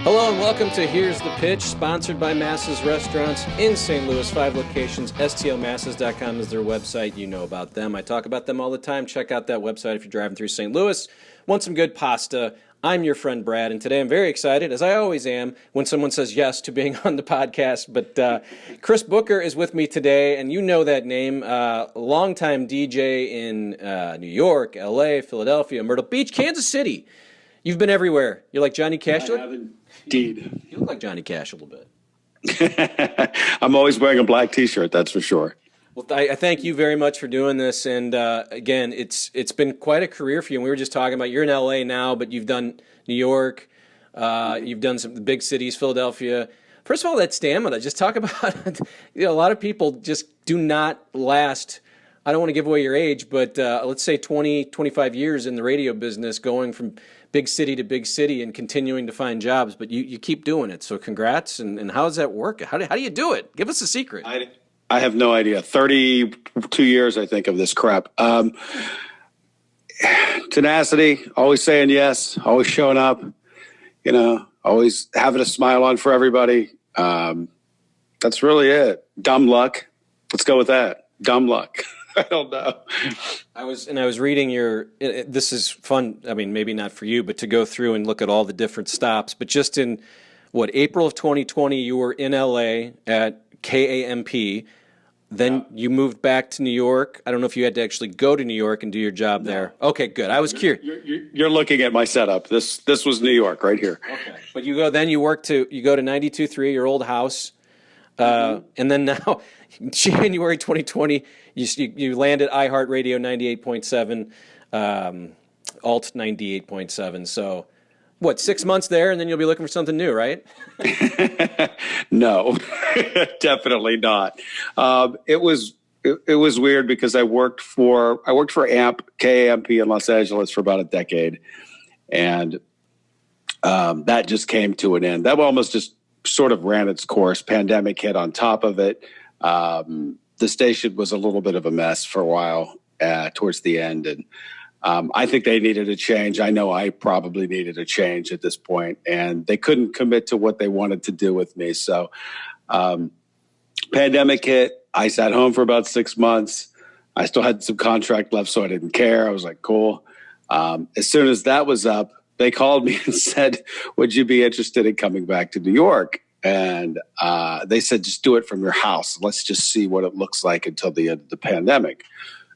Hello and welcome to Here's the Pitch, sponsored by Masses Restaurants in St. Louis. 5 locations. STLmasses.com is their website. You know about them. I talk about them all the time. Check out that website if you're driving through St. Louis. Want some good pasta? I'm your friend Brad, and today I'm very excited, as I always am, when someone says yes to being on the podcast. But Chris Booker is with me today, and you know that name. Longtime DJ in New York, L.A., Philadelphia, Myrtle Beach, Kansas City. You've been everywhere. You're like Johnny Cash. I have indeed. You look like Johnny Cash a little bit. I'm always wearing a black T-shirt, that's for sure. Well, I thank you very much for doing this. And again, it's been quite a career for you. And we were just talking about you're in L.A. now, but you've done New York. You've done some big cities, Philadelphia. First of all, that stamina. Just talk about a lot of people just do not last. I don't want to give away your age, but let's say 20, 25 years in the radio business, going from big city to big city and continuing to find jobs, but you keep doing it. So congrats. And how does that work? How do you do it? Give us a secret. I have no idea. 32 years, I think, of this crap. Tenacity, always saying yes, always showing up, always having a smile on for everybody. That's really it. Dumb luck. Let's go with that. Dumb luck. I don't know. I was reading this is fun. I mean, maybe not for you, but to go through and look at all the different stops. But just in April of 2020, you were in LA at KAMP. Then you moved back to New York. I don't know if you had to actually go to New York and do your job there. Okay, good. I was curious. You're looking at my setup. This was New York right here. Okay. But you go to 92.3, your old house. And then now, January 2020, you land at iHeartRadio 98.7, Alt 98.7. So, 6 months there, and then you'll be looking for something new, right? No, definitely not. It was weird because I worked for KAMP in Los Angeles for about a decade, and that just came to an end. That almost just sort of ran its course. Pandemic hit on top of it. The station was a little bit of a mess for a while towards the end, and I think they needed a change. I know I probably needed a change at this point, and they couldn't commit to what they wanted to do with me. So pandemic hit. I sat home for about 6 months. I still had some contract left, so I didn't care. I was like, cool. As soon as that was up, they called me and said, would you be interested in coming back to New York? And they said, just do it from your house. Let's just see what it looks like until the end of the pandemic.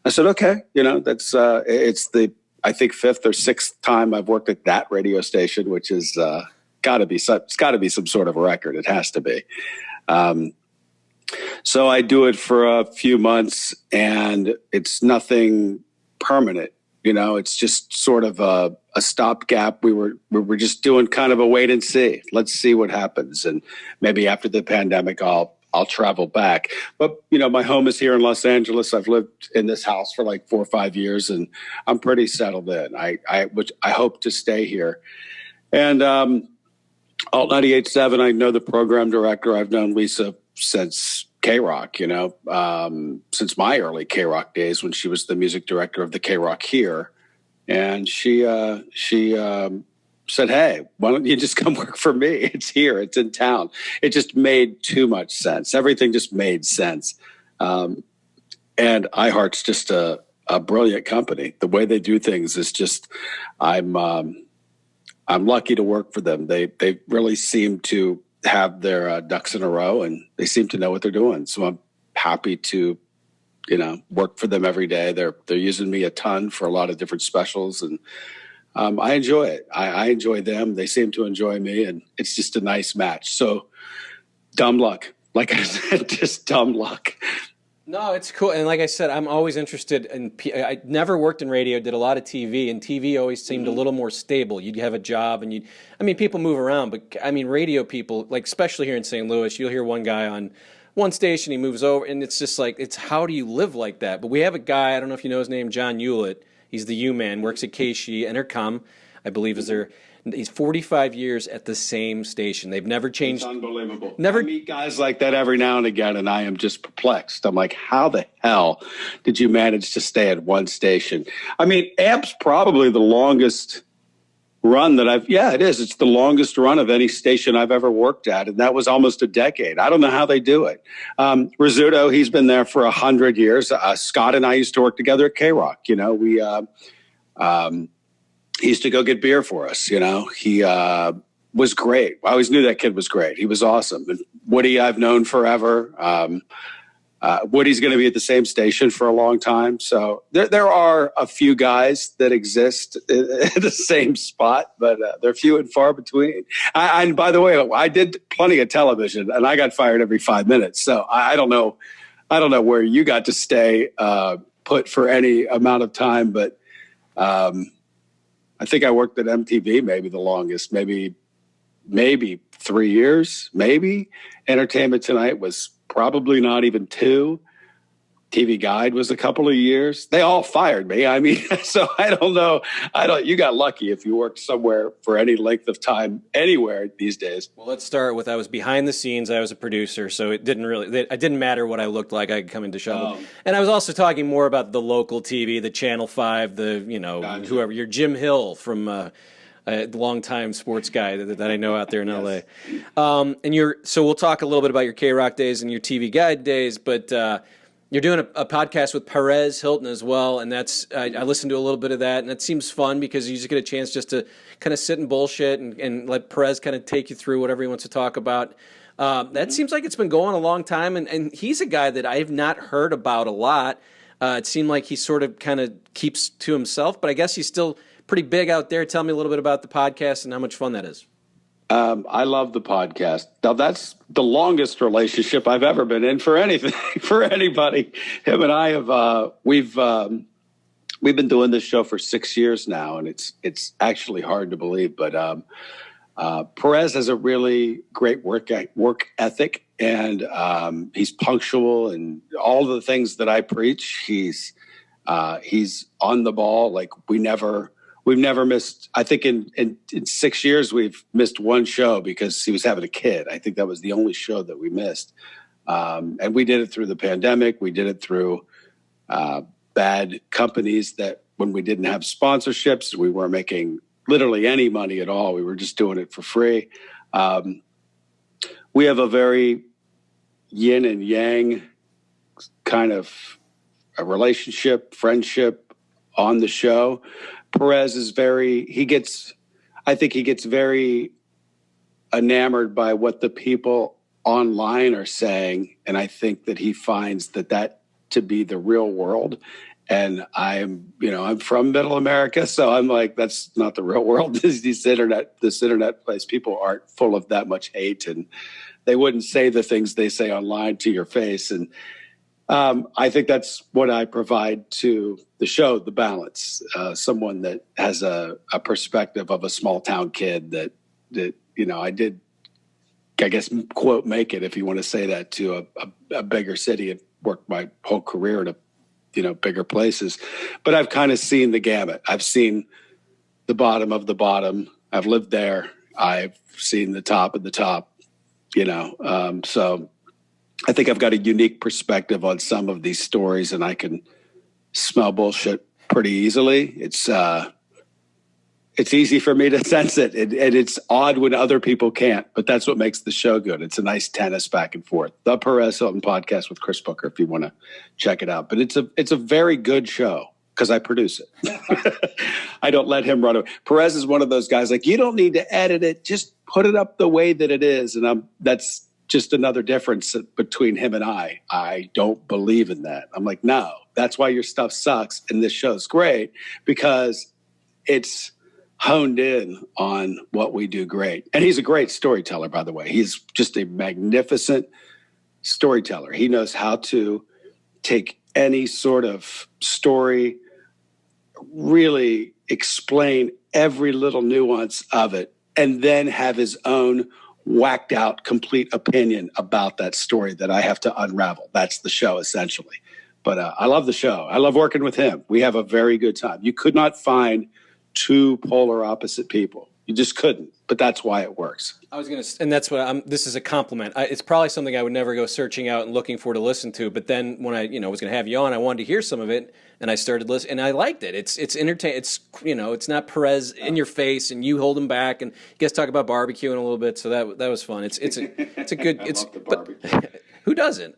I said, okay, that's it's the, I think, 5th or 6th time I've worked at that radio station, which is it's got to be some sort of a record. It has to be. So I do it for a few months, and it's nothing permanent. It's just sort of a stopgap. We were just doing kind of a wait and see. Let's see what happens, and maybe after the pandemic, I'll travel back. But, my home is here in Los Angeles. I've lived in this house for like 4 or 5 years, and I'm pretty settled in. I hope to stay here. And Alt 98.7, I know the program director. I've known Lisa since K-Rock, since my early K-Rock days when she was the music director of the K-Rock here. And she said, hey, why don't you just come work for me? It's here. It's in town. It just made too much sense. Everything just made sense. And iHeart's just a brilliant company. The way they do things is just, I'm lucky to work for them. They really seem to have their ducks in a row, and they seem to know what they're doing. So I'm happy to, work for them every day. They're using me a ton for a lot of different specials, and I enjoy it. I enjoy them. They seem to enjoy me, and it's just a nice match. So dumb luck. Like I said, just dumb luck. No, it's cool. And like I said, I'm always interested in, I never worked in radio, did a lot of TV, and TV always seemed a little more stable. You'd have a job and people move around, but radio people, like especially here in St. Louis, you'll hear one guy on one station, he moves over, and it's just like, it's how do you live like that? But we have a guy, I don't know if you know his name, John Hewlett. He's the U-Man, works at KSHE, Entercom, I believe is there. He's 45 years at the same station. They've never changed. It's unbelievable. Never I meet guys like that every now and again, and I am just perplexed. I'm like, how the hell did you manage to stay at one station? I mean, AMP's probably the longest run that it is. It's the longest run of any station I've ever worked at. And that was almost a decade. I don't know how they do it. Rizzuto, he's been there for 100 years. Scott and I used to work together at K-Rock. You know, he used to go get beer for us. You know, he was great. I always knew that kid was great. He was awesome. And Woody, I've known forever. Woody's going to be at the same station for a long time. So there are a few guys that exist at the same spot, but they're few and far between. And by the way, I did plenty of television and I got fired every 5 minutes. So I don't know where you got to stay put for any amount of time, but I think I worked at MTV maybe the longest, maybe 3 years, maybe. Entertainment Tonight was probably not even 2. TV Guide was a couple of years. They all fired me. I mean, so I don't know. You got lucky if you worked somewhere for any length of time anywhere these days. Well, let's start with I was behind the scenes. I was a producer, so it didn't matter what I looked like. I could come into shovel. And I was also talking more about the local TV, the Channel 5, Gotcha. Whoever. You're Jim Hill from a longtime sports guy that I know out there in LA. So we'll talk a little bit about your K-Rock days and your TV Guide days, but you're doing a podcast with Perez Hilton as well, and that's I listened to a little bit of that, and it seems fun because you just get a chance just to kind of sit and bullshit and let Perez kind of take you through whatever he wants to talk about. That seems like it's been going a long time, and he's a guy that I have not heard about a lot. It seemed like he sort of kind of keeps to himself, but I guess he's still pretty big out there. Tell me a little bit about the podcast and how much fun that is. I love the podcast. Now, that's the longest relationship I've ever been in for anything, for anybody. Him and I have we've been doing this show for 6 years now, and it's actually hard to believe. But Perez has a really great work ethic, and he's punctual, and all the things that I preach. He's on the ball. Like we've never missed. I think in 6 years we've missed one show because he was having a kid. I think that was the only show that we missed. And we did it through the pandemic. We did it through bad companies that when we didn't have sponsorships, we weren't making literally any money at all. We were just doing it for free. We have a very yin and yang kind of a relationship, friendship on the show. Perez is I think he gets very enamored by what the people online are saying. And I think that he finds that to be the real world. And I'm from middle America. So I'm like, that's not the real world. This internet place, people aren't full of that much hate, and they wouldn't say the things they say online to your face. And I think that's what I provide to the show, the balance. Someone that has a perspective of a small town kid that I did, I guess, quote, make it, if you want to say that, to a bigger city and worked my whole career in bigger places. But I've kind of seen the gamut. I've seen the bottom of the bottom. I've lived there. I've seen the top of the top, so I think I've got a unique perspective on some of these stories, and I can smell bullshit pretty easily. It's easy for me to sense it, and it's odd when other people can't, but that's what makes the show good. It's a nice tennis back and forth. The Perez Hilton podcast with Chris Booker, if you want to check it out. But it's a very good show because I produce it. I don't let him run it. Perez is one of those guys, like, you don't need to edit it. Just put it up the way that it is. And that's just another difference between him and I. I don't believe in that. I'm like, no, that's why your stuff sucks. And this show's great because it's honed in on what we do great. And he's a great storyteller, by the way. He's just a magnificent storyteller. He knows how to take any sort of story, really explain every little nuance of it, and then have his own whacked out complete opinion about that story that I have to unravel. That's the show, essentially. But I love the show. I love working with him. We have a very good time. You could not find two polar opposite people. You just couldn't. But that's why it works. I was going to, and that's what this is a compliment. It's probably something I would never go searching out and looking for to listen to. But then when I, was going to have you on, I wanted to hear some of it, and I started listening, and I liked it. It's entertaining. It's, it's not Perez in your face, and you hold him back, and you guys talk about barbecuing a little bit. So that was fun. It's a good. I love the barbecue. Who doesn't?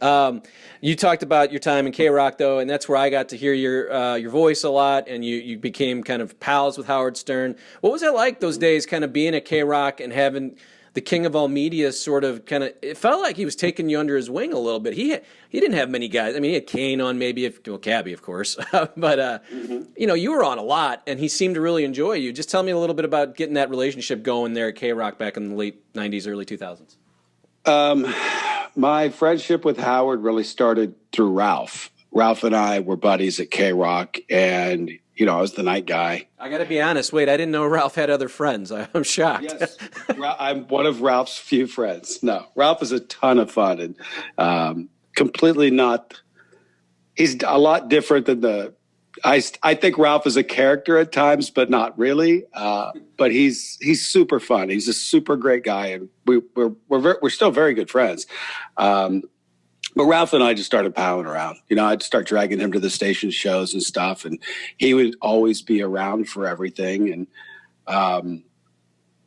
You talked about your time in K-Rock, though, and that's where I got to hear your voice a lot, and you became kind of pals with Howard Stern. What was it like those days, kind of being at K-Rock and having the king of all media sort of kind of, it felt like he was taking you under his wing a little bit. He didn't have many guys. I mean, he had Kane on maybe, Cabby, of course. But, you were on a lot, and he seemed to really enjoy you. Just tell me a little bit about getting that relationship going there at K-Rock back in the late 90s, early 2000s. My friendship with Howard really started through Ralph. Ralph and I were buddies at K-Rock, and, I was the night guy. I got to be honest. Wait, I didn't know Ralph had other friends. I'm shocked. Yes, I'm one of Ralph's few friends. No, Ralph is a ton of fun and completely not. He's a lot different than I think Ralph is a character at times, but not really. But he's super fun. He's a super great guy, and we're still very good friends. But Ralph and I just started palling around. I'd start dragging him to the station shows and stuff, and he would always be around for everything. And,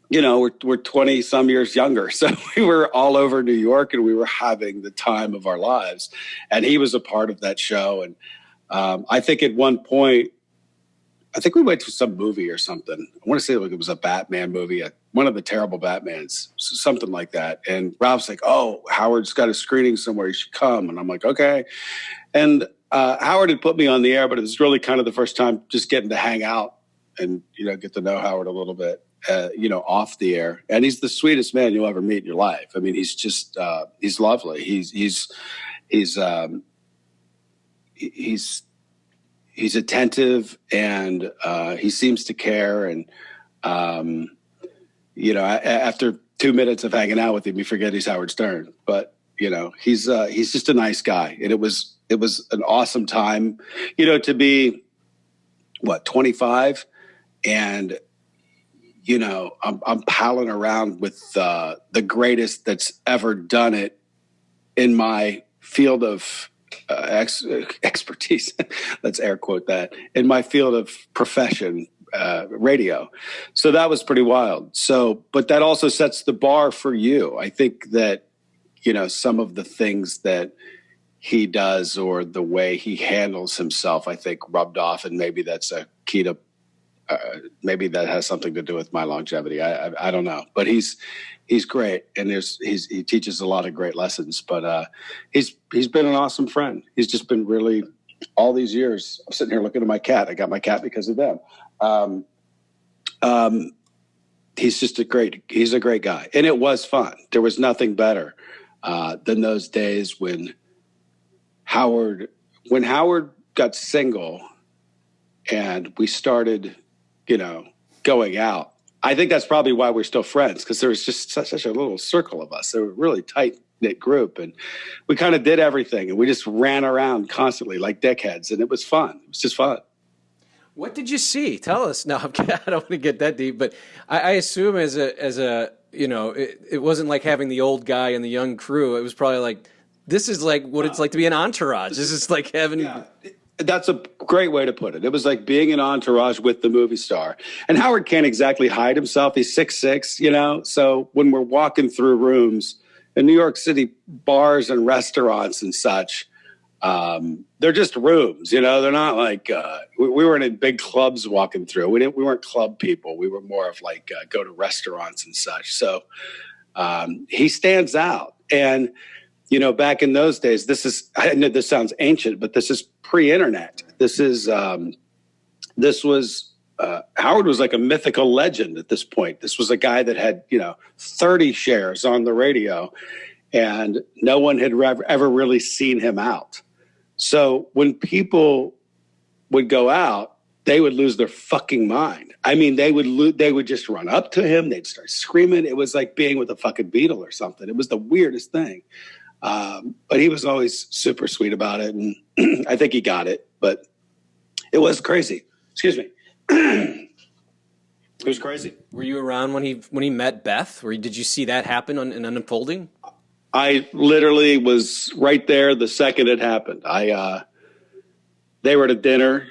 we're 20 some years younger. So we were all over New York, and we were having the time of our lives. And he was a part of that show. And I think at one point, we went to some movie or something. I want to say it was a Batman movie, one of the terrible Batmans, something like that. And Ralph's like, "Oh, Howard's got a screening somewhere. You should come." And I'm like, "Okay." And Howard had put me on the air, but it was really kind of the first time just getting to hang out and, get to know Howard a little bit, off the air. And he's the sweetest man you'll ever meet in your life. I mean, he's just, he's lovely. He's attentive, and he seems to care. And, after 2 minutes of hanging out with him, you forget he's Howard Stern. But, he's just a nice guy. And it was an awesome time, to be, 25. And, I'm palling around with the greatest that's ever done it in my field of expertise. Let's air quote that, in my field of profession, radio. So that was pretty wild. But that also sets the bar for you. I think that, some of the things that he does or the way he handles himself, I think rubbed off, and maybe that's a key to, maybe that has something to do with my longevity. I don't know, but he's great, and he teaches a lot of great lessons. But he's been an awesome friend. He's just been really, all these years. I'm sitting here looking at my cat. I got my cat because of them. He's just he's a great guy, and it was fun. There was nothing better than those days when Howard got single, and we started, going out. I think that's probably why we're still friends, because there was just such a little circle of us. They were a really tight-knit group, and we kind of did everything, and we just ran around constantly like dickheads, and it was fun. It was just fun. What did you see? Tell us. No, I don't want to get that deep, but I assume as a it wasn't like having the old guy and the young crew. It was probably like, this is like what it's like to be an entourage. This is like having... Yeah. That's a great way to put it. It was like being an entourage with the movie star. And Howard can't exactly hide himself. He's 6'6", So when we're walking through rooms in New York City, bars and restaurants and such, they're just rooms, They're not like we weren't in big clubs walking through. We weren't club people. We were more of like go to restaurants and such. So he stands out. And back in those days, I know this sounds ancient, but this is pre-internet. Howard was like a mythical legend at this point. This was a guy that had, 30 shares on the radio, and no one had ever really seen him out. So when people would go out, they would lose their fucking mind. I mean, they would just run up to him. They'd start screaming. It was like being with a fucking Beatle or something. It was the weirdest thing. But he was always super sweet about it, and I think he got it, but it was crazy. Excuse me. It was crazy. Were you around when he met Beth? Did you see that happen and unfolding? I literally was right there the second it happened. They were at a dinner,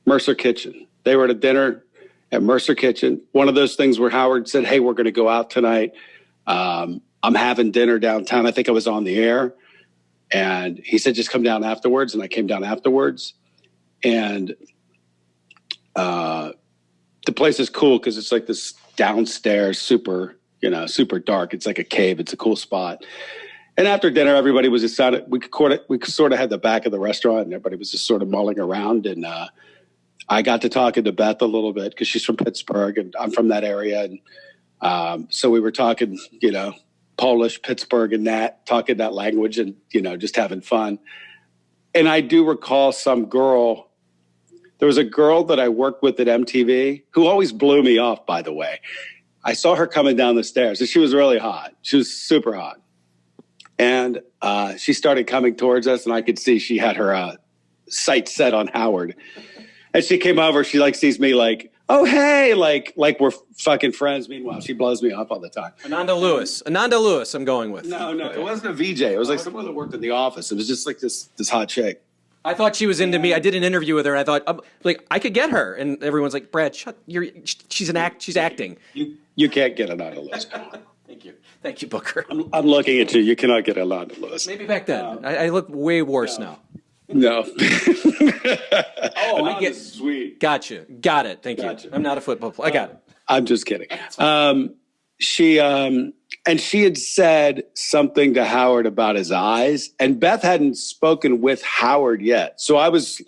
Mercer Kitchen. They were at a dinner at Mercer Kitchen. One of those things where Howard said, "Hey, we're going to go out tonight. I'm having dinner downtown." I think I was on the air. And he said, "Just come down afterwards." And I came down afterwards. And the place is cool because it's like this downstairs, super dark. It's like a cave. It's a cool spot. And after dinner, everybody was just we sort of had the back of the restaurant, and everybody was just sort of mulling around. And I got to talking to Beth a little bit because she's from Pittsburgh, and I'm from that area. And so we were talking, Polish, Pittsburgh, and talking that language, and just having fun. And I do recall some girl. There was a girl that I worked with at MTV who always blew me off. By the way, I saw her coming down the stairs, and she was really hot. She was super hot. And she started coming towards us, and I could see she had her sights set on Howard. And she came over. She sees me "Oh, hey," like we're fucking friends. Meanwhile, she blows me off all the time. Ananda Lewis, I'm going with. No, it wasn't a VJ. It was someone that worked in the office. It was just this hot chick. I thought she was into me. I did an interview with her, and I thought, I could get her. And everyone's like, "Brad, she's acting." You can't get Ananda Lewis. Thank you, Booker. I'm looking at you. You cannot get Ananda Lewis. Maybe back then. I look way worse now. No. I get sweet. Gotcha. Got it. Thank you. I'm not a football player. I got it. I'm just kidding. She had said something to Howard about his eyes, and Beth hadn't spoken with Howard yet. So I was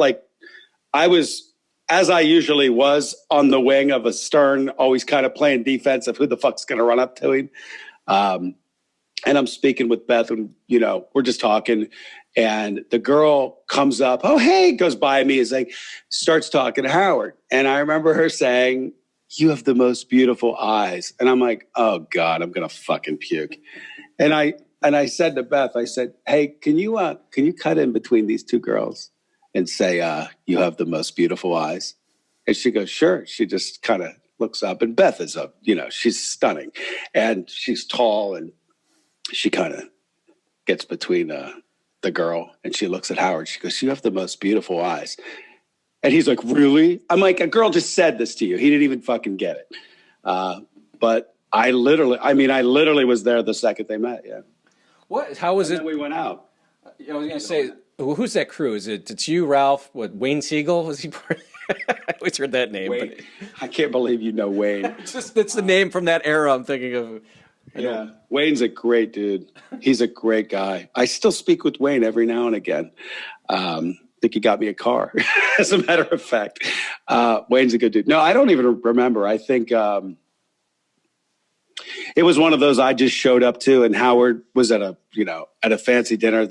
as I usually was, on the wing of a Stern, always kind of playing defense of who the fuck's going to run up to him. And I'm speaking with Beth, and, we're just talking. And the girl comes up, "Oh, hey," goes by me, starts talking to Howard. And I remember her saying, "You have the most beautiful eyes." And I'm like, "Oh God, I'm going to fucking puke." And I said to Beth, I said, "Hey, can you cut in between these two girls and say, you have the most beautiful eyes?" And she goes, "Sure." She just kind of looks up, and Beth is she's stunning, and she's tall, and she kind of gets between, the girl, and she looks at Howard. She goes, "You have the most beautiful eyes." And he's like, "Really?" I'm like, "A girl just said this to you." He didn't even fucking get it. But I literally was there the second they met. Yeah. What? How was it? We went out. I was gonna say, who's that crew? It's you, Ralph? What? Wayne Siegel? Was he part? I always heard that name. Wayne. I can't believe you know Wayne. It's the name from that era I'm thinking of. Yeah, Wayne's a great dude. He's a great guy. I still speak with Wayne every now and again. I think he got me a car, as a matter of fact. Wayne's a good dude. No, I don't even remember. I think it was one of those I just showed up to, and Howard was at a fancy dinner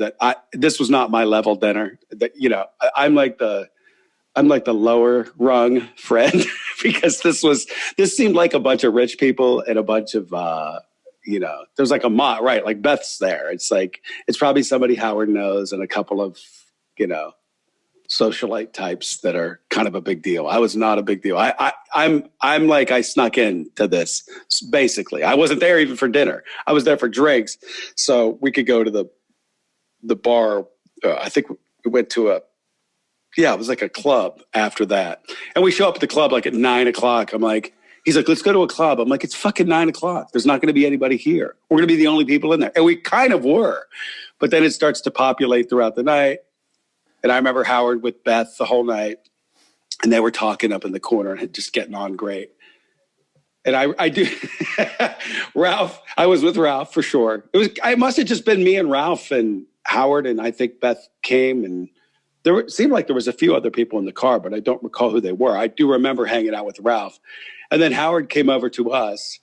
this was not my level dinner. That I'm like the lower rung friend because this seemed like a bunch of rich people and a bunch of there's like a mob, right? Like Beth's there. It's probably somebody Howard knows and a couple of, socialite types that are kind of a big deal. I was not a big deal. I'm like, I snuck into this basically. I wasn't there even for dinner. I was there for drinks. So we could go to the bar. I think we went to it was like a club after that. And we show up at the club like at 9:00. I'm like, he's like, "Let's go to a club." I'm like, "It's fucking 9:00. There's not going to be anybody here. We're going to be the only people in there." And we kind of were. But then it starts to populate throughout the night. And I remember Howard with Beth the whole night. And they were talking up in the corner and just getting on great. And I do. Ralph, I was with Ralph for sure. It must have just been me and Ralph and Howard. And I think Beth came, and it seemed like there was a few other people in the car, but I don't recall who they were. I do remember hanging out with Ralph. And then Howard came over to us,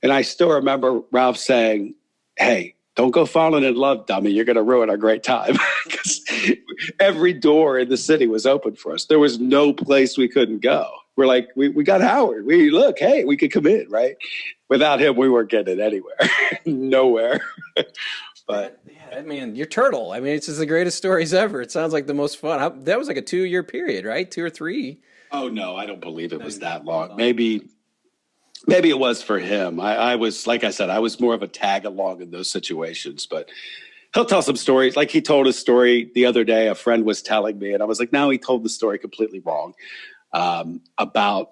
and I still remember Ralph saying, "Hey, don't go falling in love, dummy. You're going to ruin our great time." Because every door in the city was open for us. There was no place we couldn't go. We're like, we got Howard. Hey, we could come in, right? Without him, we weren't getting anywhere. Nowhere. But yeah, man, you're turtle. I mean, it's just the greatest stories ever. It sounds like the most fun. That was like a 2-year period, right? 2 or 3. Oh, no, I don't believe it was that long. Maybe Maybe it was for him. I was, like I said, I was more of a tag along in those situations, but he'll tell some stories. Like he told a story the other day, a friend was telling me, and I was like, no, he told the story completely wrong, about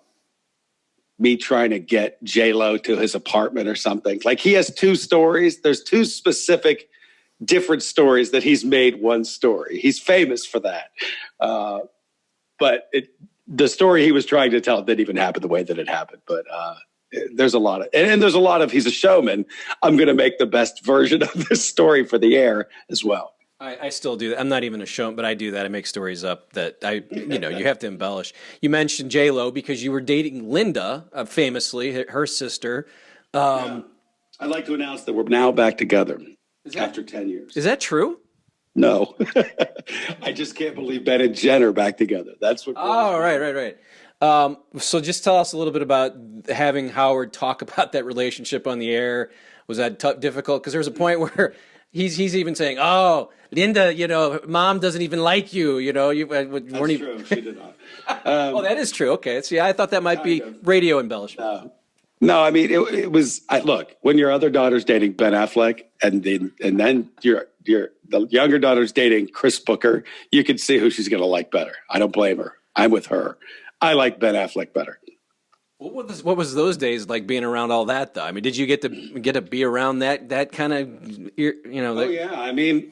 me trying to get J-Lo to his apartment or something. Like he has two stories. There's two specific different stories that he's made one story. He's famous for that. But the story he was trying to tell didn't even happen the way that it happened. But there's a lot of, and there's a lot of, he's a showman. I'm going to make the best version of this story for the air as well. I still do that. I'm not even a showman, but I do that. I make stories up that you have to embellish. You mentioned J-Lo because you were dating Linda, famously, her sister. I'd like to announce that we're now back together after 10 years. Is that true? No. I just can't believe Ben and Jen are back together. That's what. Oh, right. So just tell us a little bit about having Howard talk about that relationship on the air. Was that difficult? Because there was a point where he's even saying, "Oh, Linda, Mom doesn't even like you." That's true. She did not. Oh, that is true. Okay. See, I thought that might be radio embellishment. No, I mean it was. Look, when your other daughter's dating Ben Affleck, and then the younger daughter's dating Chris Booker, you can see who she's going to like better. I don't blame her. I'm with her. I like Ben Affleck better. What was those days like being around all that though? I mean, did you get to be around that kind of Oh yeah, I mean,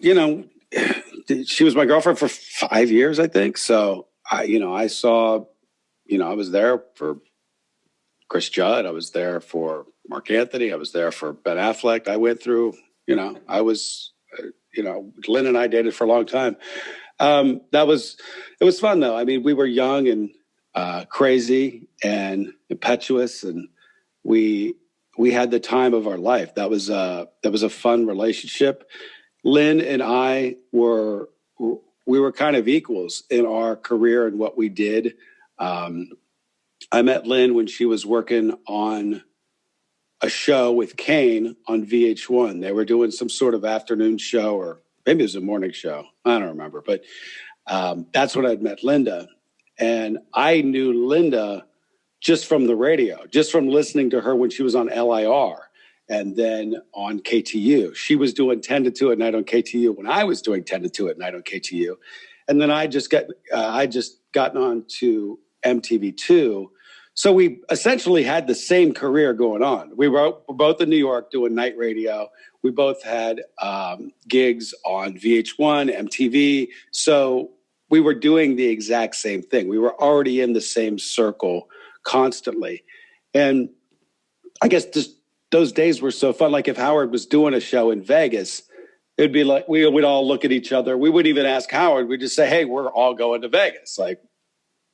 she was my girlfriend for 5 years, I think. So I saw, I was there for Chris Judd. I was there for Mark Anthony. I was there for Ben Affleck. I went through, I was, Lynn and I dated for a long time. It was fun though. I mean, we were young and crazy and impetuous, and we had the time of our life. That was a fun relationship. Lynn and I were kind of equals in our career and what we did. I met Lynn when she was working on a show with Kane on VH1. They were doing some sort of afternoon show, or maybe it was a morning show. I don't remember, but that's when I'd met Linda. And I knew Linda just from the radio, just from listening to her when she was on LIR and then on KTU. She was doing 10 to 2 at night on KTU when I was doing 10 to 2 at night on KTU. And then I just gotten on to MTV2. So we essentially had the same career going on. We were both in New York doing night radio. We both had gigs on VH1, MTV. So we were doing the exact same thing. We were already in the same circle constantly. And I guess just those days were so fun. Like if Howard was doing a show in Vegas, it'd be like we would all look at each other. We wouldn't even ask Howard. We'd just say, hey, we're all going to Vegas. Like,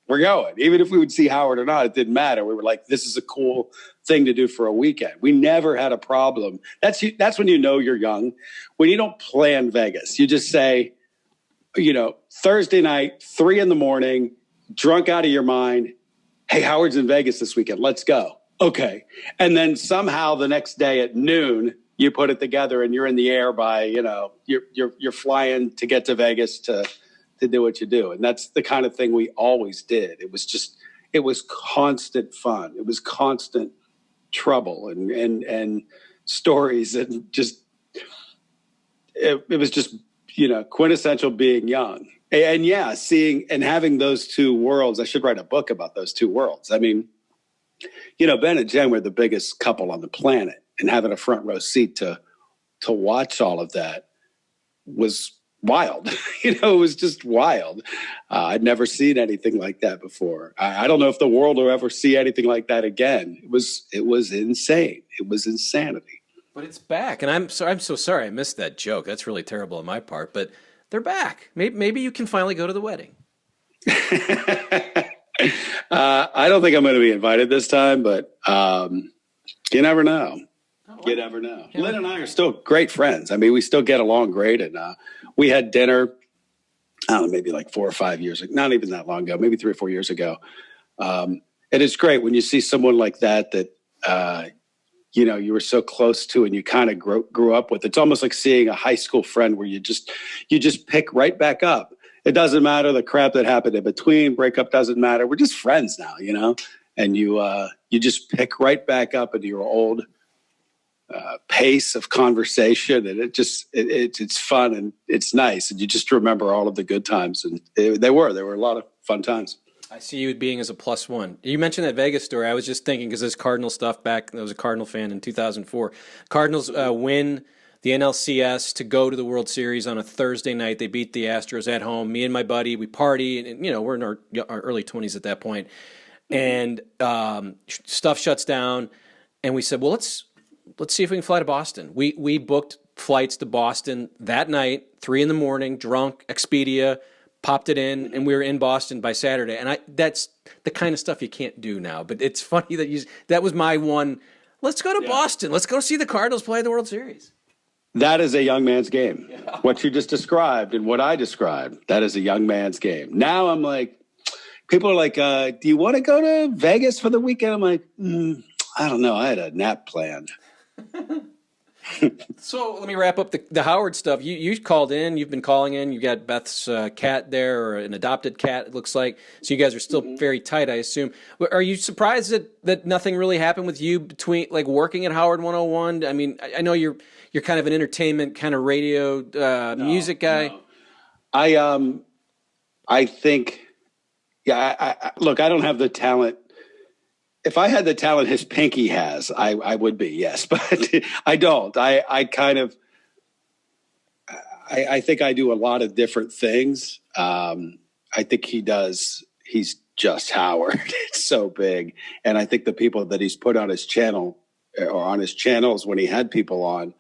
we're going. Even if we would see Howard or not, it didn't matter. We were like, this is a cool thing to do for a weekend. We never had a problem. That's when you're young. When you don't plan Vegas, you just say, Thursday night, 3 a.m, drunk out of your mind. Hey, Howard's in Vegas this weekend. Let's go. Okay. And then somehow the next day at noon, you put it together and you're in the air by, you're flying to get to Vegas to do what you do. And that's the kind of thing we always did. It was constant fun. It was constant trouble and stories and just, it was just, quintessential being young. And yeah, seeing and having those two worlds. I should write a book about those two worlds. I mean, Ben and Jen were the biggest couple on the planet, and having a front row seat to watch all of that was wild. It was just wild. I'd never seen anything like that before. I don't know if the world will ever see anything like that again. It was insane. It was insanity. But it's back, and I'm so sorry I missed that joke. That's really terrible on my part, but they're back. Maybe you can finally go to the wedding. I don't think I'm going to be invited this time, but you never know. You never know. Yeah. Lynn and I are still great friends. I mean, we still get along great. And we had dinner, I don't know, maybe like 4 or 5 years ago, not even that long ago, maybe 3 or 4 years ago. And it's great when you see someone like that you were so close to and you kind of grew up with. It's almost like seeing a high school friend where you just pick right back up. It doesn't matter the crap that happened in between. Breakup doesn't matter. We're just friends now, and you just pick right back up into your old pace of conversation, and it's fun and it's nice, and you just remember all of the good times, and there were a lot of fun times. I see you being as a +1. You mentioned that Vegas story. I was just thinking, because there's Cardinal stuff back. I was a Cardinal fan in 2004. Cardinals win the NLCS to go to the World Series on a Thursday night. They beat the Astros at home. Me and my buddy, we party, and we're in our early 20s at that point, and stuff shuts down, and we said, well, let's see if we can fly to Boston. We booked flights to Boston that night, 3 a.m, drunk, Expedia, popped it in, and we were in Boston by Saturday. And that's the kind of stuff you can't do now. But it's funny that was my one. Let's go to Boston. Let's go see the Cardinals play the World Series. That is a young man's game. Yeah. What you just described and what I described, that is a young man's game. Now I'm like, people are like, do you want to go to Vegas for the weekend? I'm like, I don't know. I had a nap planned. So let me wrap up the Howard stuff. You called in. You've been calling in. You got Beth's cat there, or an adopted cat, it looks like. So you guys are still very tight, I assume. Are you surprised that nothing really happened with you between, like, working at Howard 101? I mean, I know you're kind of an entertainment kind of radio music guy. No. I think, look, I don't have the talent. If I had the talent his pinky has, I would be, yes, but I don't. I think I do a lot of different things. I think he's just Howard. It's so big. And I think the people that he's put on his channel, or on his channels when he had people on,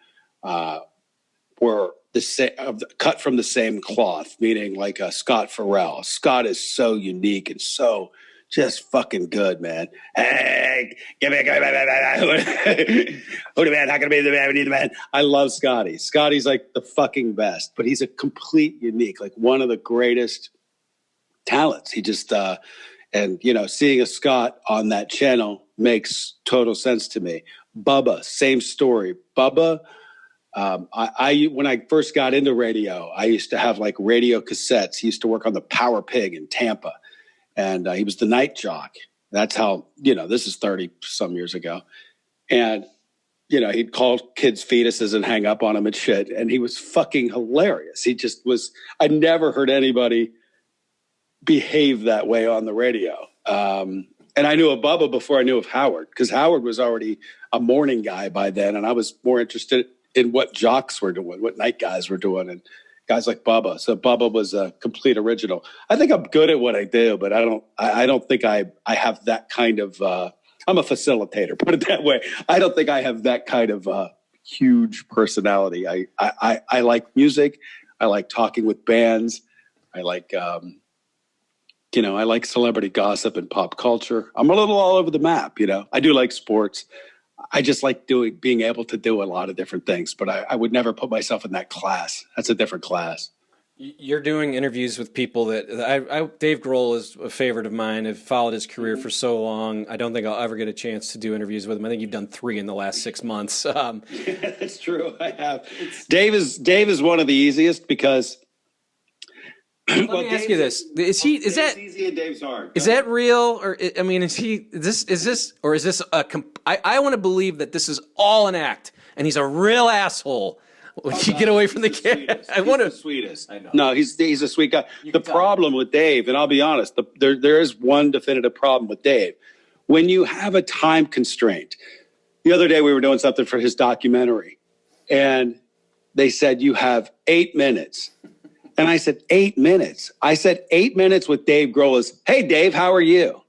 were the same, cut from the same cloth, meaning like Scott Farrell. Scott is so unique and so just fucking good, man. Hey, give me a who the man? How can I be the man? We need the man. I love Scotty. Scotty's like the fucking best, but he's a complete unique, like one of the greatest talents. He just, and seeing a Scott on that channel makes total sense to me. Bubba, same story. Bubba, when I first got into radio, I used to have like radio cassettes. He used to work on the Power Pig in Tampa. And he was the night jock. That's how, this is 30 some years ago. And, he'd call kids fetuses and hang up on them and shit. And he was fucking hilarious. He just was, I never heard anybody behave that way on the radio. And I knew of Bubba before I knew of Howard, because Howard was already a morning guy by then. And I was more interested in what jocks were doing, what night guys were doing. And guys like Bubba. So Bubba was a complete original. I think I'm good at what I do, but I don't think I have that kind of, I'm a facilitator, put it that way. I don't think I have that kind of huge personality. I like music. I like talking with bands. I like, I like celebrity gossip and pop culture. I'm a little all over the map, I do like sports. I just like being able to do a lot of different things, but I would never put myself in that class. That's a different class. You're doing interviews with people that Dave Grohl is a favorite of mine. I've followed his career for so long. I don't think I'll ever get a chance to do interviews with him. I think you've done 3 in the last 6 months. Yeah, that's true. I have. Dave is one of the easiest because. Let me ask you this: Is that easy and Dave's hard? Is that real, or I mean, is this I want to believe that this is all an act, and he's a real asshole. When you get away from the camera, I want to. The sweetest. I know. No, he's a sweet guy. The problem with Dave, and I'll be honest, there is one definitive problem with Dave. When you have a time constraint, the other day we were doing something for his documentary, and they said you have 8 minutes. And I said, 8 minutes. I said 8 minutes with Dave Grohl is, hey, Dave, how are you?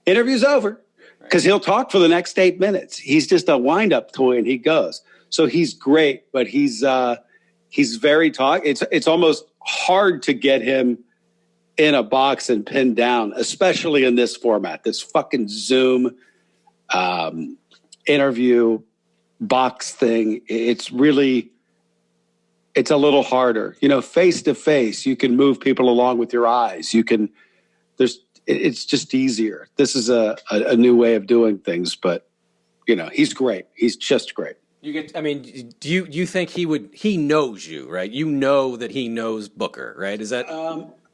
Interview's over, because he'll talk for the next 8 minutes. He's just a wind-up toy, and he goes. So he's great, but he's very talk. It's almost hard to get him in a box and pinned down, especially in this format, this fucking Zoom interview box thing. It's a little harder, face to face. You can move people along with your eyes. It's just easier. This is a new way of doing things, but he's great. He's just great. Do you think he knows you, right? You know that he knows Booker, right? Is that?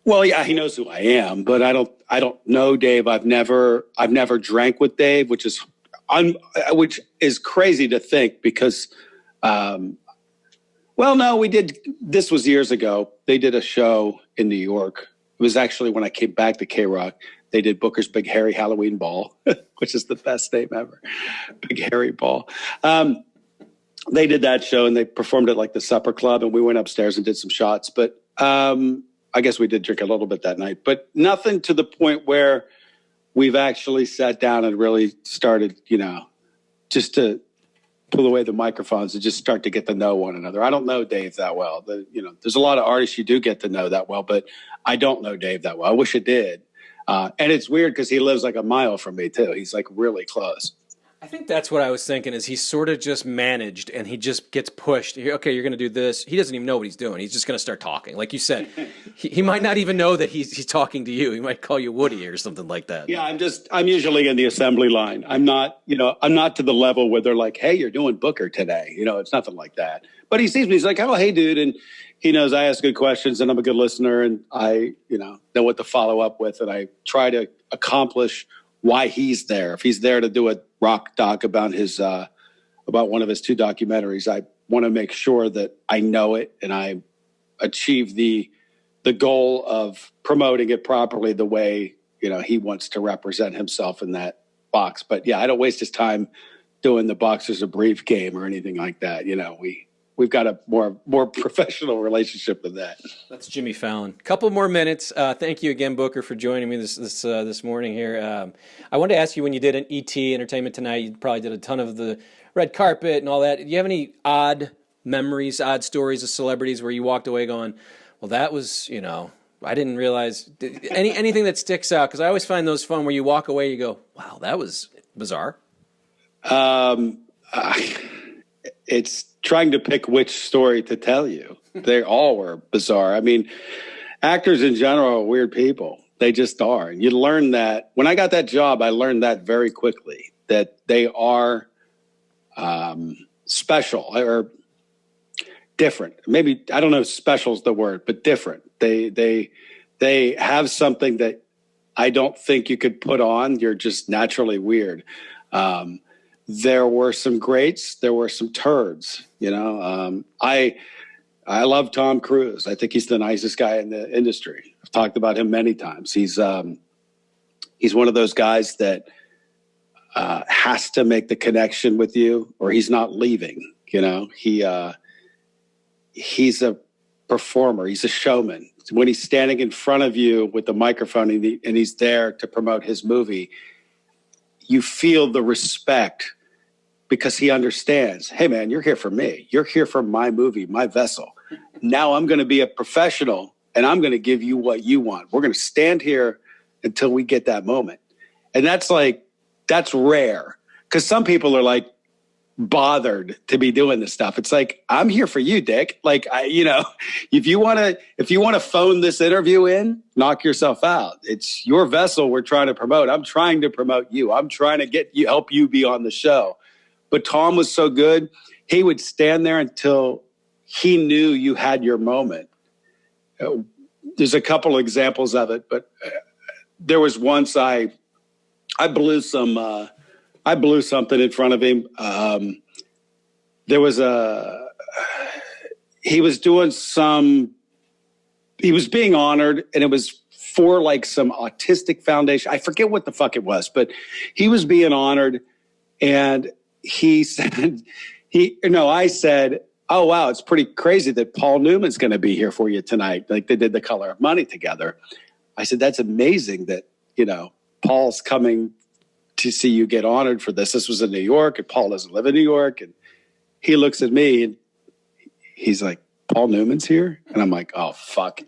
Well, yeah, he knows who I am, but I don't know Dave. I've never drank with Dave, which is crazy to think because, well, no, we did. This was years ago. They did a show in New York. It was actually when I came back to K-Rock. They did Booker's Big Hairy Halloween Ball, which is the best name ever. Big Hairy Ball. They did that show and they performed at like the Supper Club, and we went upstairs and did some shots. But I guess we did drink a little bit that night, but nothing to the point where we've actually sat down and really started, just to pull away the microphones and just start to get to know one another. I don't know Dave that well. There's a lot of artists you do get to know that well, but I don't know Dave that well. I wish I did. And it's weird because he lives like a mile from me too. He's like really close. I think that's what I was thinking is he's sort of just managed and he just gets pushed. Okay, you're going to do this. He doesn't even know what he's doing. He's just going to start talking. Like you said, he might not even know that he's talking to you. He might call you Woody or something like that. Yeah, I'm usually in the assembly line. I'm not to the level where they're like, hey, you're doing Booker today. It's nothing like that. But he sees me. He's like, oh, hey, dude. And he knows I ask good questions and I'm a good listener and I, know what to follow up with. And I try to accomplish why he's there. If he's there to do a rock doc about about one of his 2 documentaries, I want to make sure that I know it and I achieve the goal of promoting it properly the way, he wants to represent himself in that box. But yeah, I don't waste his time doing the Boxers a Brief game or anything like that. We've got a more professional relationship than that. That's Jimmy Fallon. Couple more minutes. Thank you again, Booker, for joining me this morning here. I wanted to ask you, when you did an ET Entertainment Tonight, you probably did a ton of the red carpet and all that. Do you have any odd memories, odd stories of celebrities where you walked away going, well, that was, I didn't realize anything that sticks out? Because I always find those fun where you walk away, you go, wow, that was bizarre. It's trying to pick which story to tell you. They all were bizarre. I mean, actors in general are weird people. They just are. And you learn that. When I got that job, I learned that very quickly, that they are special or different. Maybe, I don't know if special is the word, but different. They have something that I don't think you could put on. You're just naturally weird. There were some greats. There were some turds. I love Tom Cruise. I think he's the nicest guy in the industry. I've talked about him many times. He's one of those guys that has to make the connection with you, or he's not leaving. He's a performer. He's a showman. When he's standing in front of you with the microphone and he's there to promote his movie, you feel the respect. Because he understands, hey, man, you're here for me. You're here for my movie, my vessel. Now I'm going to be a professional, and I'm going to give you what you want. We're going to stand here until we get that moment. And that's rare. Because some people are like bothered to be doing this stuff. It's like, I'm here for you, Dick. Like, if you want to phone this interview in, knock yourself out. It's your vessel we're trying to promote. I'm trying to promote you. I'm trying to help you be on the show. But Tom was so good, he would stand there until he knew you had your moment. There's a couple of examples of it, but there was once I blew something in front of him. He was being honored, and it was for like some autistic foundation. I forget what the fuck it was, but he was being honored, and I said, oh, wow, it's pretty crazy that Paul Newman's going to be here for you tonight. Like they did The Color of Money together. I said, that's amazing that, Paul's coming to see you get honored for this. This was in New York, and Paul doesn't live in New York. And he looks at me and he's like, Paul Newman's here? And I'm like, oh, fuck.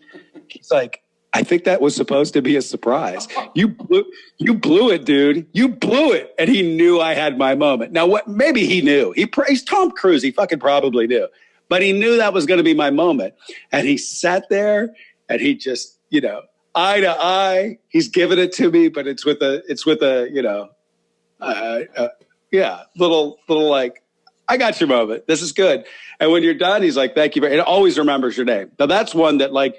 He's like, I think that was supposed to be a surprise. You blew it, dude. You blew it. And he knew I had my moment. Now, maybe he knew. He's Tom Cruise. He fucking probably knew. But he knew that was going to be my moment. And he sat there and he just, eye to eye. He's giving it to me, but it's with a little like, I got your moment. This is good. And when you're done, he's like, thank you. And it always remembers your name. Now, that's one that like,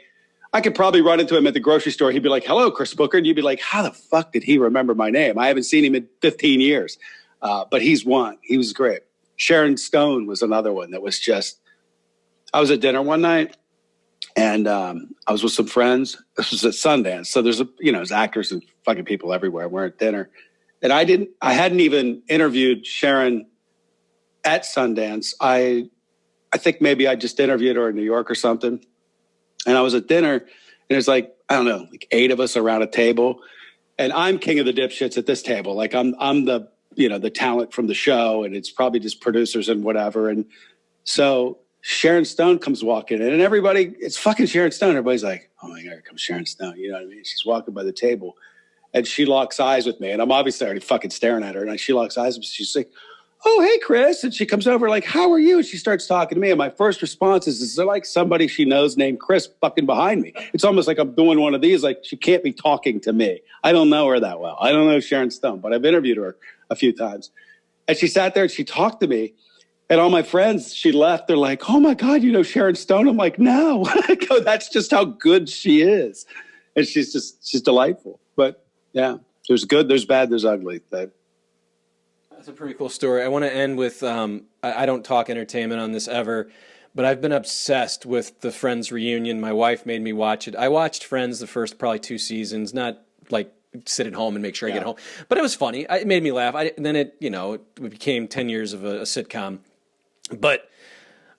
I could probably run into him at the grocery store. He'd be like, hello, Chris Booker. And you'd be like, how the fuck did he remember my name? I haven't seen him in 15 years. But he's one. He was great. Sharon Stone was another one that was just, I was at dinner one night and I was with some friends. This was at Sundance. So there's actors and fucking people everywhere. We're at dinner. And I hadn't even interviewed Sharon at Sundance. I think maybe I just interviewed her in New York or something. And I was at dinner, and there's like 8 of us around a table, and I'm king of the dipshits at this table. Like I'm the the talent from the show, and it's probably just producers and whatever. And so Sharon Stone comes walking in, and it's fucking Sharon Stone. Everybody's like, oh my God, here comes Sharon Stone. You know what I mean? She's walking by the table, and she locks eyes with me, and I'm obviously already fucking staring at her, and she locks eyes with me. She's like, oh, hey, Chris. And she comes over like, how are you? And she starts talking to me. And my first response is there like somebody she knows named Chris fucking behind me? It's almost like I'm doing one of these. Like, she can't be talking to me. I don't know her that well. I don't know Sharon Stone, but I've interviewed her a few times. And she sat there and she talked to me. And all my friends, she left. They're like, oh, my God, you know Sharon Stone? I'm like, no. I go, that's just how good she is. And she's delightful. But, yeah, there's good, there's bad, there's ugly. That's a pretty cool story. I want to end with, I don't talk entertainment on this ever, but I've been obsessed with the Friends reunion. My wife made me watch it. I watched Friends the first probably 2 seasons, not like sit at home and make sure I get home, but it was funny. It made me laugh. Then it became 10 years of a sitcom. But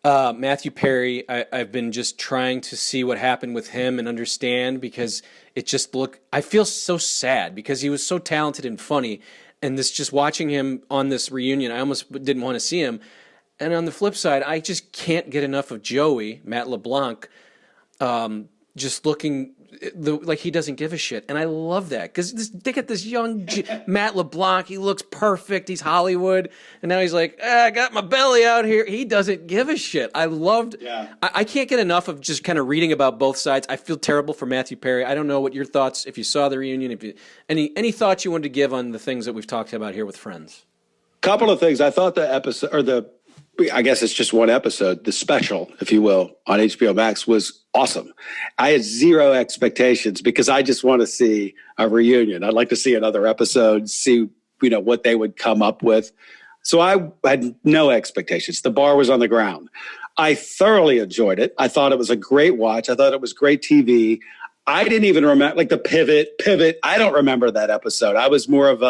Matthew Perry, I've been just trying to see what happened with him and understand, because it just I feel so sad because he was so talented and funny. And just watching him on this reunion, I almost didn't want to see him. And on the flip side, I just can't get enough of Joey, Matt LeBlanc, just looking like he doesn't give a shit. And I love that because they get this young Matt LeBlanc. He looks perfect. He's Hollywood. And now he's like, I got my belly out here. He doesn't give a shit. I loved. Yeah. I can't get enough of just kind of reading about both sides. I feel terrible for Matthew Perry. I don't know what your thoughts, if you saw the reunion, if you any thoughts you wanted to give on the things that we've talked about here with Friends. Couple of things. I thought the episode, I guess it's just one episode, the special, if you will, on HBO Max was awesome. I had zero expectations because I just want to see a reunion. I'd like to see another episode, see, what they would come up with. So I had no expectations. The bar was on the ground. I thoroughly enjoyed it. I thought it was a great watch. I thought it was great TV. I didn't even remember, like the pivot. I don't remember that episode. I was more of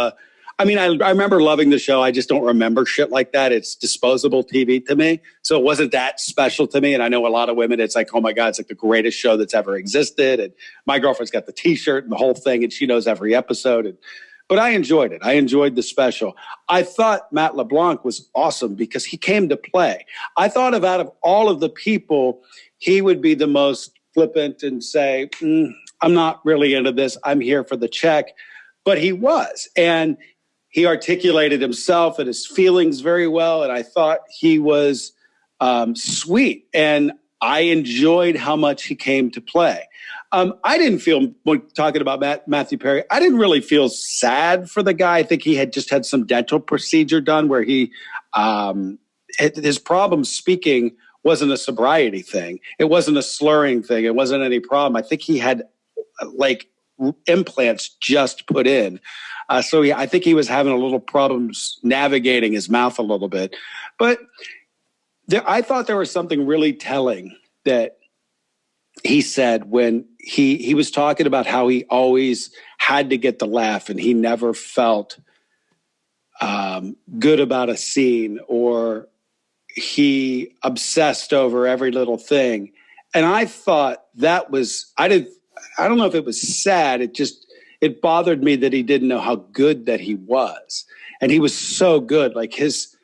I remember loving the show. I just don't remember shit like that. It's disposable TV to me. So it wasn't that special to me. And I know a lot of women, it's like, oh my God, it's like the greatest show that's ever existed. And my girlfriend's got the t-shirt and the whole thing, and she knows every episode. But I enjoyed it. I enjoyed the special. I thought Matt LeBlanc was awesome because he came to play. I thought out of all of the people, he would be the most flippant and say, I'm not really into this. I'm here for the check. But he was. And he articulated himself and his feelings very well, and I thought he was sweet, and I enjoyed how much he came to play. I didn't feel, when talking about Matthew Perry, I didn't really feel sad for the guy. I think he had just had some dental procedure done where his problem speaking wasn't a sobriety thing. It wasn't a slurring thing. It wasn't any problem. I think he had implants just put in. I think he was having a little problems navigating his mouth a little bit. But I thought there was something really telling that he said when he was talking about how he always had to get the laugh and he never felt good about a scene, or he obsessed over every little thing. And I thought that was, I don't know if it was sad. It bothered me that he didn't know how good that he was. And he was so good. Like his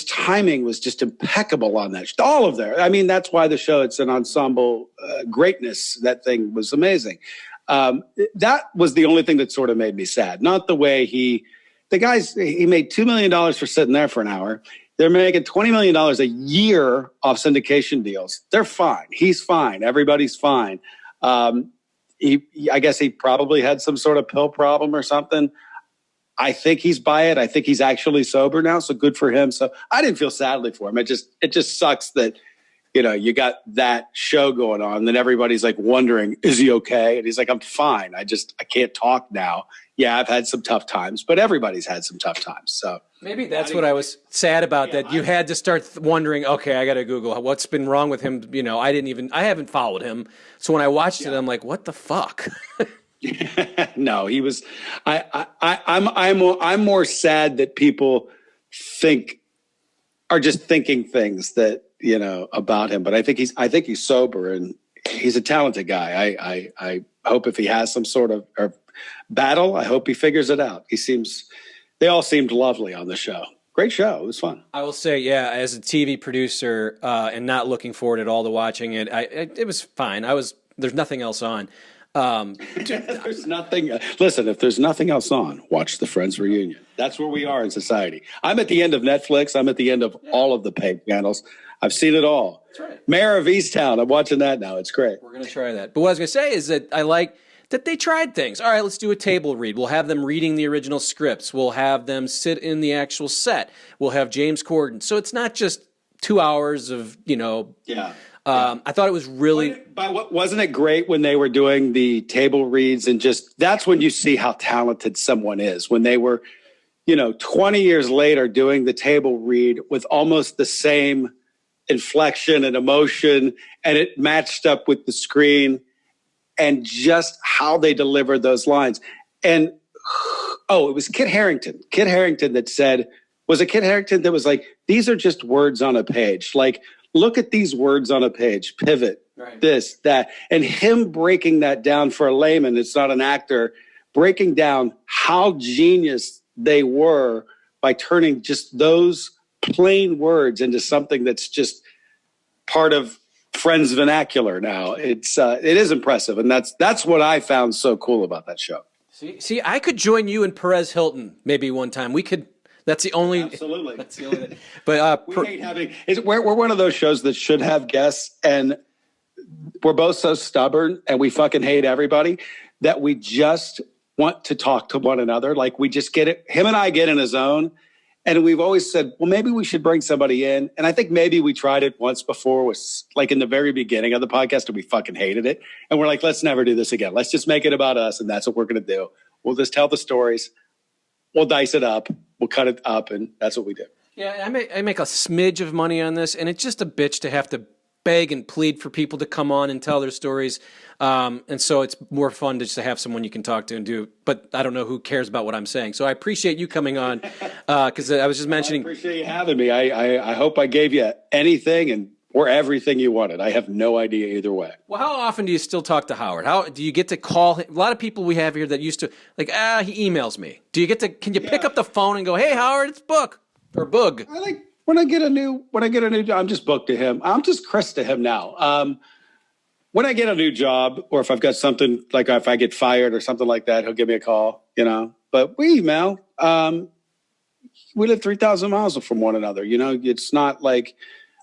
timing was just impeccable on that. All of there. I mean, that's why the show, it's an ensemble greatness. That thing was amazing. That was the only thing that sort of made me sad. Not the way he made $2 million for sitting there for an hour. They're making $20 million a year off syndication deals. They're fine. He's fine. Everybody's fine. I guess he probably had some sort of pill problem or something. I think he's by it. I think he's actually sober now, so good for him. So I didn't feel sadly for him. It just sucks that you got that show going on. Then everybody's like wondering, is he okay? And he's like, I'm fine. I can't talk now. Yeah, I've had some tough times, but everybody's had some tough times. So maybe that's what I was sad about, that you had to start wondering, okay, I got to Google what's been wrong with him. I haven't followed him. So when I watched it, I'm like, what the fuck? No, he was, I'm more sad that people are just thinking things that, about him. But I think he's sober and he's a talented guy. I hope if he has some sort of battle, I hope he figures it out. They all seemed lovely on the show. Great show. It was fun. I will say, yeah, as a TV producer and not looking forward at all to watching it, it was fine. There's nothing else on. There's nothing. Listen, if there's nothing else on, watch the Friends reunion. That's where we are in society. I'm at the end of Netflix. I'm at the end of all of the pay channels. I've seen it all. That's right. Mayor of Easttown. I'm watching that now. It's great. We're going to try that. But what I was going to say is that I like that they tried things. All right, let's do a table read. We'll have them reading the original scripts. We'll have them sit in the actual set. We'll have James Corden. So it's not just 2 hours of, Yeah. I thought it was really. But wasn't it great when they were doing the table reads and that's when you see how talented someone is, when they were, 20 years later doing the table read with almost the same inflection and emotion, and it matched up with the screen and just how they delivered those lines. And, it was Kit Harington. Kit Harington that said, was it Kit Harington that was like, these are just words on a page. Like, look at these words on a page, pivot, right. This, that, and him breaking that down for a layman, it's not an actor, breaking down how genius they were by turning just those plain words into something that's just part of Friends vernacular now. It is impressive. And that's what I found so cool about that show. See, I could join you and Perez Hilton maybe one time. We could. That's the only. Absolutely. That's the only. But we hate having. We're one of those shows that should have guests, and we're both so stubborn, and we fucking hate everybody that we just want to talk to one another. Like we just get it. Him and I get in a zone, and we've always said, well, maybe we should bring somebody in. And I think maybe we tried it once before, was like in the very beginning of the podcast, and we fucking hated it. And we're like, let's never do this again. Let's just make it about us, and that's what we're going to do. We'll just tell the stories. We'll dice it up. We'll cut it up, and that's what we do. Yeah, I make a smidge of money on this, and it's just a bitch to have to beg and plead for people to come on and tell their stories. And so it's more fun to just have someone you can talk to and do. But I don't know who cares about what I'm saying. So I appreciate you coming on because I was just mentioning. I appreciate you having me. I hope I gave you anything or everything you wanted. I have no idea either way. Well, how often do you still talk to Howard? How do you get to call him? A lot of people we have here that used to he emails me. Do you get to? Can you pick up the phone and go, "Hey, Howard, it's Book or Boog"? I like when I get a new job, I'm just Book to him. I'm just Chris to him now. When I get a new job, or if I've got something like if I get fired or something like that, he'll give me a call. But we email. We live 3,000 miles from one another. It's not like.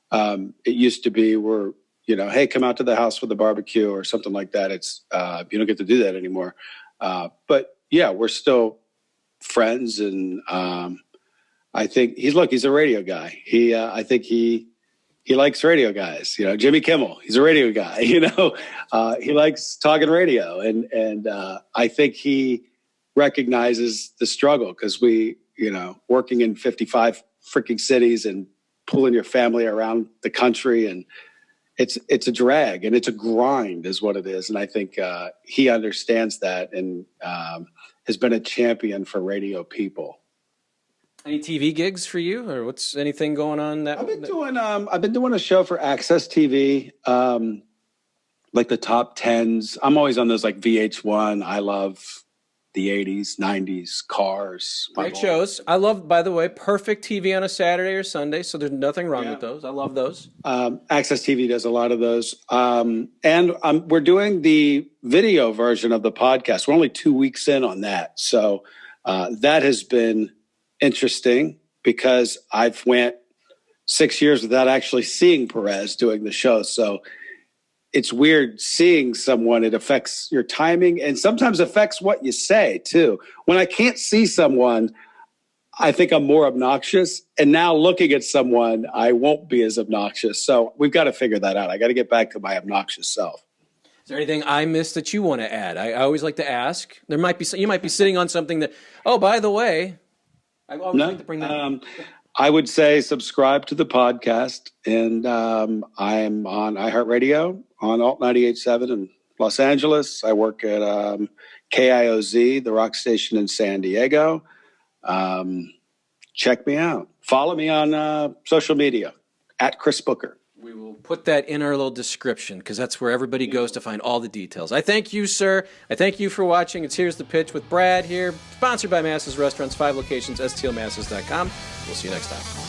It used to be where, hey, come out to the house for the barbecue or something like that. It's, you don't get to do that anymore. But yeah, we're still friends. And, I think he's a radio guy. I think he likes radio guys, Jimmy Kimmel, he's a radio guy, he likes talking radio. And I think he recognizes the struggle because we, working in 55 freaking cities and pulling your family around the country, and it's a drag and it's a grind is what it is. And I think he understands that and has been a champion for radio people. Any TV gigs for you, or what's anything going on? I've been doing a show for Access TV, like the top 10s. I'm always on those like VH1. I love the 80s, 90s, Cars. Great shows. I love, by the way, perfect TV on a Saturday or Sunday, so there's nothing wrong with those. I love those. Access TV does a lot of those. And we're doing the video version of the podcast. We're only 2 weeks in on that. So that has been interesting because I've went 6 years without actually seeing Perez doing the show. So it's weird seeing someone. It affects your timing and sometimes affects what you say too. When I can't see someone, I think I'm more obnoxious. And now looking at someone, I won't be as obnoxious. So we've got to figure that out. I got to get back to my obnoxious self. Is there anything I missed that you want to add? I always like to ask. You might be sitting on something that, oh, by the way, I always like to bring that up. I would say subscribe to the podcast. And I'm on iHeartRadio on Alt 98.7 in Los Angeles. I work at KIOZ, the rock station in San Diego. Check me out. Follow me on social media at Chris Booker. We will put that in our little description because that's where everybody goes to find all the details. I thank you, sir. I thank you for watching. It's Here's the Pitch with Brad here, sponsored by Masses Restaurants, 5 locations, stlmasses.com. We'll see you next time.